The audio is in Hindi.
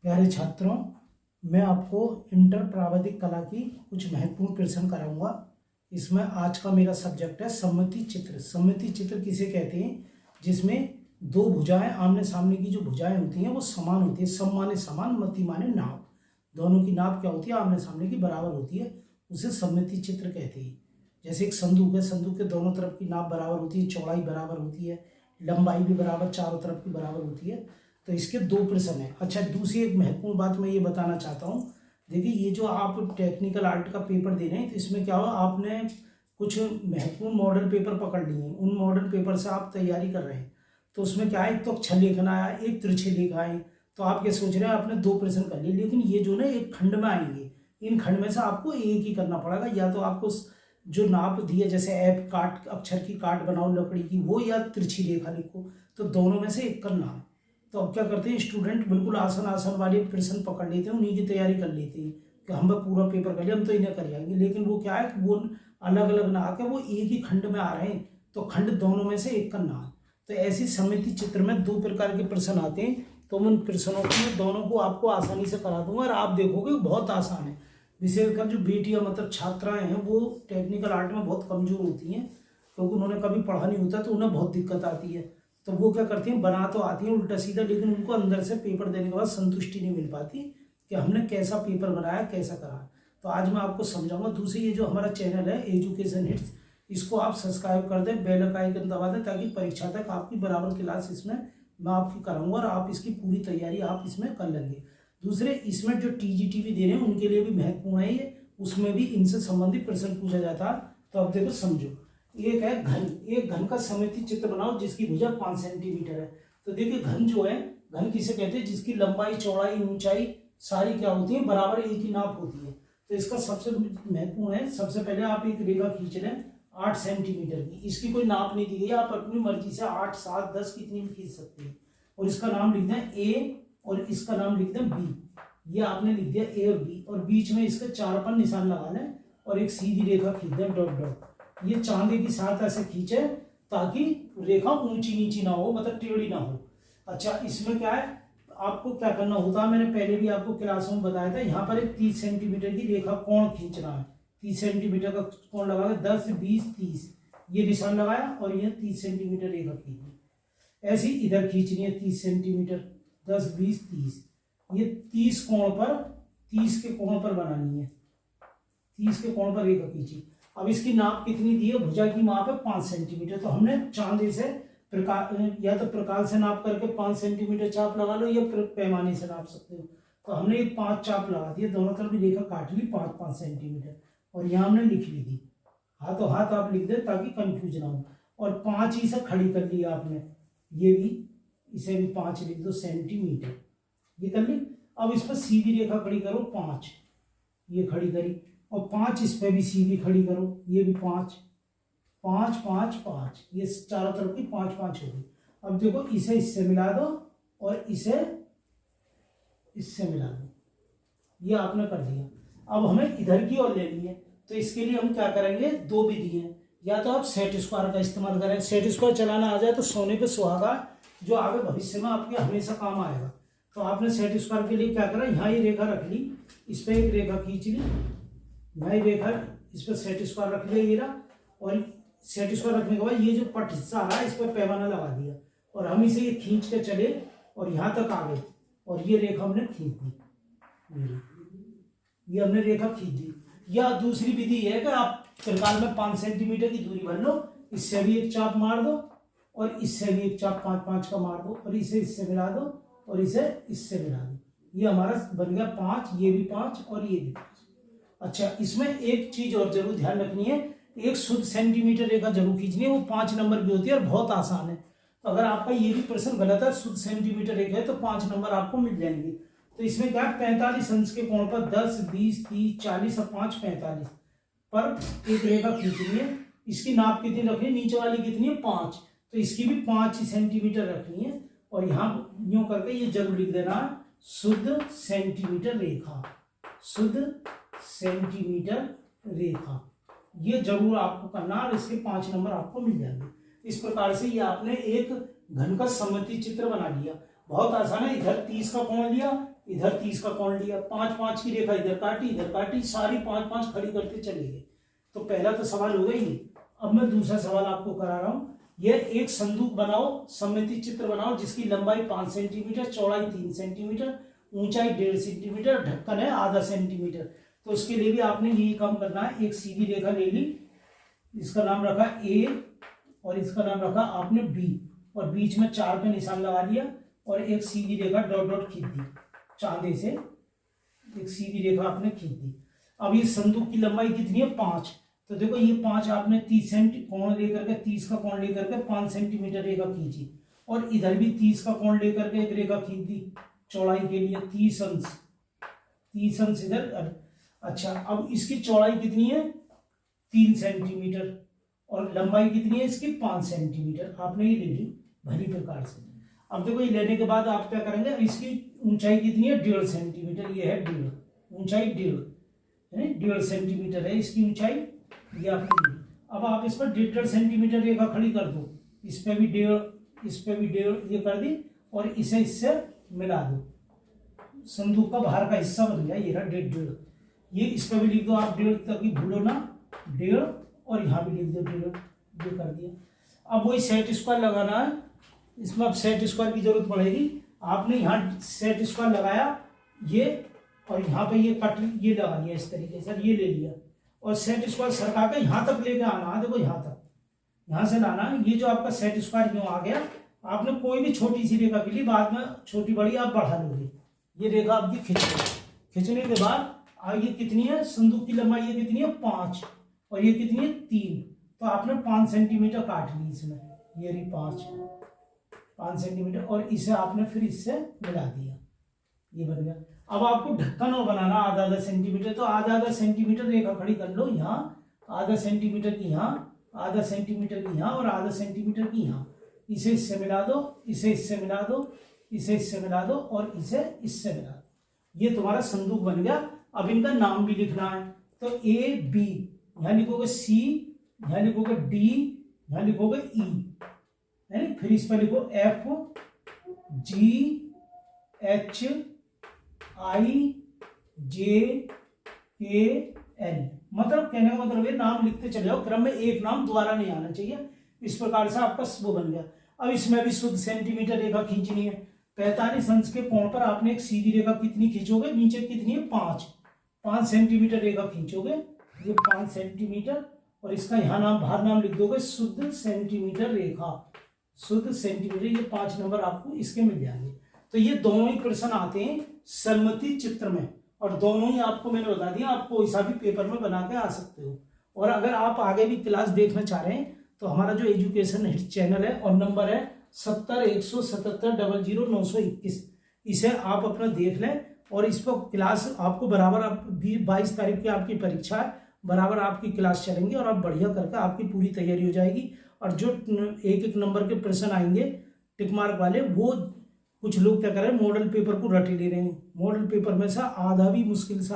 प्यारे छात्रों, मैं आपको इंटर प्रावधिक कला की कुछ महत्वपूर्ण प्रश्न कराऊंगा। इसमें आज का मेरा सब्जेक्ट है सममिति चित्र। सममिति चित्र किसे कहते हैं? जिसमें दो भुजाएं, आमने सामने की जो भुजाएं होती हैं वो समान होती है। सम माने समान, मति माने नाप। दोनों की नाप क्या होती है? आमने सामने की बराबर होती है, उसे सममिति चित्र कहते हैं। जैसे एक संदूक है, संदूक के दोनों तरफ की नाप बराबर होती है, चौड़ाई बराबर होती है, लंबाई भी बराबर चारों तरफ की बराबर होती है। तो इसके दो प्रश्न हैं। अच्छा, दूसरी एक महत्वपूर्ण बात मैं ये बताना चाहता हूँ। देखिए, ये जो आप टेक्निकल आर्ट का पेपर दे रहे हैं, तो इसमें क्या हुआ, आपने कुछ महत्वपूर्ण मॉडल पेपर पकड़ लिए हैं। उन मॉडल पेपर से आप तैयारी कर रहे हैं, तो उसमें क्या है, एक तो अक्षर लेखन आया, एक तिरछे लेख आए। तो आप क्या सोच रहे हैं, आपने दो प्रश्न कर लिए, लेकिन ये जो ना एक खंड में आएंगे। इन खंड में से आपको एक ही करना पड़ेगा। या तो आपको जो नाप दिए, जैसे ऐप काट, अक्षर की काट बनाओ लकड़ी की, वो, या तिरछी रेखा लिखो। तो दोनों में से एक करना है। तो अब क्या करते हैं, स्टूडेंट बिल्कुल आसान आसान वाले प्रश्न पकड़ लेते हैं, उन्हीं की तैयारी कर लेते हैं कि हम पूरा पेपर कर लिया, हम तो इन्हें कर जाएंगे। लेकिन वो क्या है कि वो अलग अलग ना आकर वो एक ही खंड में आ रहे हैं, तो खंड दोनों में से एक करना है। तो ऐसी सममिति चित्र में दो प्रकार के प्रश्न आते हैं। तो उन प्रश्नों को दोनों को आपको आसानी से करा दूंगा, और आप देखोगे बहुत आसान है। विशेषकर जो बेटियां, मतलब छात्राएं हैं, वो टेक्निकल आर्ट में बहुत कमजोर होती हैं, क्योंकि उन्होंने कभी पढ़ा नहीं होता, तो उन्हें बहुत दिक्कत आती है। तो वो क्या करती हैं, बना तो आती हैं उल्टा सीधा, लेकिन उनको अंदर से पेपर देने के बाद संतुष्टि नहीं मिल पाती कि हमने कैसा पेपर बनाया, कैसा करा। तो आज मैं आपको समझाऊंगा। दूसरी, ये जो हमारा चैनल है एजुकेशन हिट्स, इसको आप सब्सक्राइब कर दें, बेल का आइकन दबा दें, ताकि परीक्षा तक आपकी बराबर क्लास इसमें मैं आपकी कराऊंगा, और आप इसकी पूरी तैयारी आप इसमें कर लेंगे। दूसरे, इसमें जो टीजीटीवी दे रहे हैं उनके लिए भी महत्वपूर्ण है ये, उसमें भी इनसे संबंधित प्रश्न पूछा जाता है। तो अब देखो, समझो। एक है घन। एक घन का सममिति चित्र बनाओ जिसकी भुजा 5 सेंटीमीटर है। तो देखिए, घन जो है, घन किसे कहते हैं? जिसकी लंबाई, चौड़ाई, ऊंचाई सारी क्या होती है, बराबर एक ही नाप होती है। तो इसका सबसे महत्वपूर्ण है, सबसे पहले आप एक रेखा खींच लें 8 सेंटीमीटर की। इसकी कोई नाप नहीं दी गई, आप अपनी मर्जी से 8, 7, 10 कितनी भी खींच सकते हैं। और इसका नाम लिख दें ए, और इसका नाम लिख दें बी। ये आपने लिख दिया ए और बी, और बीच में इसका 4 पर निशान लगा लें, और एक सीधी रेखा खींच दें, डॉट डॉट। ये चांदे की सहायता से खींचे, ताकि रेखा ऊंची नीची ना हो, मतलब टेढ़ी ना हो। अच्छा, इसमें क्या है, आपको क्या करना होता है, मैंने पहले भी आपको क्लासों में बताया था। यहाँ पर एक 30 सेंटीमीटर की रेखा कोण खींचना है। 30 सेंटीमीटर का कोण लगाया, 10, 20, 30 ये निशान लगाया, और ये 30 सेंटीमीटर रेखा खींचनी। ऐसी इधर खींचनी है 30 सेंटीमीटर, 10, 20, 30। ये 30 कोण पर, 30 के कोण पर बनानी है। 30 के कोण पर रेखा खींची। अब इसकी नाप कितनी दी है? भुजा की माप है 5 सेंटीमीटर। तो हमने चांदे से या तो प्रकाल से नाप करके 5 सेंटीमीटर चाप लगा लो, या पैमाने से नाप सकते हो। तो हमने एक 5 चाप लगा दिए, दोनों तरफ रेखा काट ली 5-5 सेंटीमीटर, और यहाँ हमने लिख ली थी। हाथों हाथ आप लिख दे ताकि कंफ्यूज ना हो। और 5 ही से खड़ी कर ली आपने, ये भी, इसे भी 5 लिख दो सेंटीमीटर, ये कर ली। अब इस पर सीधी रेखा खड़ी करो 5, ये खड़ी करी, और 5 इस पे भी सीधी खड़ी करो, ये भी 5, 5, 5, 5, ये चारों तरफ की 5-5 होगी। अब देखो, इसे इससे मिला दो, और इसे इससे मिला दो, ये आपने कर दिया। अब हमें इधर की ओर लेनी है, तो इसके लिए हम क्या करेंगे, दो विधि है। या तो आप सेट स्क्वायर का इस्तेमाल करें। सेट स्क्वायर चलाना आ जाए तो सोने पे सुहागा, जो आगे भविष्य में आपके हमेशा काम आएगा। तो आपने सेट स्क्वायर के लिए क्या करा, यहाँ ये रेखा रख ली, इस पर एक रेखा खींच ली, यहाँ रेखा, इस पर सेट स्क्वायर रख लिया, ये रहा। और सेट स्क्वायर रखने के बाद ये जो पट हिस्सा आ रहा है, इस पर पैमाना लगा दिया, और हम इसे ये खींच के चले, और यहाँ तक आ गए, और ये रेखा हमने खींच दी, ये हमने रेखा खींच दी। या दूसरी विधि है कि आप त्रिकाल में 5 सेंटीमीटर की दूरी भर लो, इससे भी एक चाप मार दो, और इससे भी एक चाप 5-5 का मार दो, और इसे इससे मिला दो, और इसे इससे मिला दो। ये हमारा बन गया 5, ये भी 5, और ये भी 5। अच्छा, इसमें एक चीज और जरूर ध्यान रखनी है, एक शुद्ध सेंटीमीटर रेखा जरूर खींचनी है, वो 5 नंबर की होती है, और बहुत आसान है। तो अगर आपका ये भी प्रश्न गलत है, शुद्ध सेंटीमीटर रेखा है, तो 5 नंबर आपको मिल जाएंगे। तो इसमें क्या है, 45 अंश के कोण पर 10, 20, 30, 40 और 5, 45 पर एक रेखा खींचनी है। इसकी नाप कितनी रखनी है, नीचे वाली कितनी है, 5, तो इसकी भी 5 ही सेंटीमीटर रखनी है। और यहाँ यूं करके ये जरूर लिख देना, शुद्ध सेंटीमीटर रेखा, शुद्ध सेंटीमीटर रेखा, ये जरूर आपको करना, और इसके 5 नंबर आपको मिल जाएंगे। इस प्रकार से ये आपने एक घन का सममिति चित्र बना लिया। बहुत आसान है। इधर 30 का कोण लिया, इधर 30 का कोण लिया, 5 5 की रेखा इधर काटी, सारी 5 5 खड़ी करते चले गए। तो पहला तो सवाल हो गई ये। अब मैं दूसरा सवाल आपको करा रहा हूं। यह एक संदूक बनाओ, सममिति चित्र बनाओ जिसकी लंबाई 5 सेंटीमीटर, चौड़ाई 3 सेंटीमीटर, ऊंचाई 1.5 सेंटीमीटर, ढक्कन है आधा सेंटीमीटर। तो उसके लिए भी आपने यही काम करना है। एक सीधी रेखा ले ली, इसका नाम रखा ए और इसका नाम रखा आपने बी, और बीच में 4 का निशान लगा लिया और एक सीधी रेखा डॉट डॉट खींच दी, चांदे से एक सीधी रेखा आपने खींच दी। अब ये संदूक की लंबाई कितनी है? 5। तो देखो ये 5 आपने 30 सेंटी कोण लेकर के 30 का कोण लेकर के 5 सेंटीमीटर रेखा खींची, और इधर भी 30 का कोण लेकर के एक रेखा खींच दी चौड़ाई के लिए 30 अंश इधर। अच्छा, अब इसकी चौड़ाई कितनी है? 3 सेंटीमीटर, और लंबाई कितनी है इसकी? 5 सेंटीमीटर। आपने ये ले ली भली प्रकार से। अब देखो ये लेने के बाद आप क्या करेंगे, इसकी ऊंचाई कितनी है? 1.5 सेंटीमीटर। ये है 1.5, ऊंचाई 1.5 सेंटीमीटर है इसकी ऊंचाई, ये आपने ली। अब आप इस पर 1.5 सेंटीमीटर रेखा खड़ी कर दो, इस पे भी 1.5, इस पे भी 1.5 ये कर दी, और इसे इससे मिला दो। संदूक का बाहर का हिस्सा बन गया, ये रहा 1.5। ये इस पे भी लिख दो आप 1.5, ताकि भूलो ना, 1.5, और यहाँ भी लिख दो 1.5, ये कर दिया। अब वही सेट स्क्वायर लगाना है, इसमें अब सेट स्क्वायर की जरूरत पड़ेगी। आपने यहाँ सेट स्क्वायर लगाया ये, और यहाँ पे ये कट ये लगा लिया इस तरीके से, ये ले लिया, और सेट स्क्वायर सरका के यहाँ तक लेके आना है। देखो यहाँ तक, यहाँ से लाना है। ये जो आपका सेट स्क्वायर क्यों आ गया, आपने कोई भी छोटी सी रेखा के लिए बाद में छोटी बड़ी आप बढ़ा लोगे। ये रेखा आपकी खींचने के बाद अब ये कितनी है? संदूक की लंबाई ये कितनी है? 5, और ये कितनी है? 3। तो आपने 5 सेंटीमीटर काट ली इसमें, ये रही 5 सेंटीमीटर, और इसे आपने फिर इससे मिला दिया, ये बन गया। अब आपको ढक्कन और बनाना आधा सेंटीमीटर, तो आधा सेंटीमीटर रेखा खड़ी कर लो यहाँ, आधा सेंटीमीटर की यहाँ, आधा सेंटीमीटर की यहाँ, और आधा सेंटीमीटर की यहाँ। इसे इससे मिला दो, इसे इससे मिला दो, इसे इससे मिला दो, और इसे इससे मिला दो। ये तुम्हारा संदूक बन गया। अब इनका नाम भी लिखना है, तो ए बी, यहाँ लिखोगे सी, यहाँ लिखोगे डी, यहाँ लिखोगे ई, है। फिर इस पर लिखो एफ जी एच आई जे के एल। मतलब कहने का मतलब ये नाम लिखते चले जाओ, क्रम में एक नाम दोबारा नहीं आना चाहिए। इस प्रकार से आपका वो बन गया। अब इसमें भी शुद्ध सेंटीमीटर रेखा खींचनी है। 45 अंश के कोण पर आपने एक सीधी रेखा कितनी खींचोगे? नीचे कितनी है? 5 सेंटीमीटर रेखा खींचोगे, ये 5 सेंटीमीटर, और इसका यहाँ नाम बाहर नाम लिख दोगे शुद्ध सेंटीमीटर रेखा, शुद्ध सेंटीमीटर। ये 5 नंबर आपको इसके मिल जाएंगे। तो ये दोनों ही प्रश्न आते हैं सममिति चित्र में, और दोनों ही आपको मैंने बता दिया, आप कोई सा भी पेपर में बना के आ सकते हो। और अगर आप आगे भी क्लास देखना चाह रहे हैं तो हमारा जो एजुकेशन हिट चैनल है, और नंबर है 7017700921, इसे आप अपना देख लें। और इस पर क्लास आपको बराबर, आप 22 तारीख की आपकी परीक्षा है, बराबर आपकी क्लास चलेंगी, और आप बढ़िया करके आपकी पूरी तैयारी हो जाएगी। और जो एक एक नंबर के प्रश्न आएंगे टिक मार्क वाले, वो कुछ लोग क्या कर रहे हैं, मॉडल पेपर को रट ले रहे हैं। मॉडल पेपर में से आधा भी मुश्किल से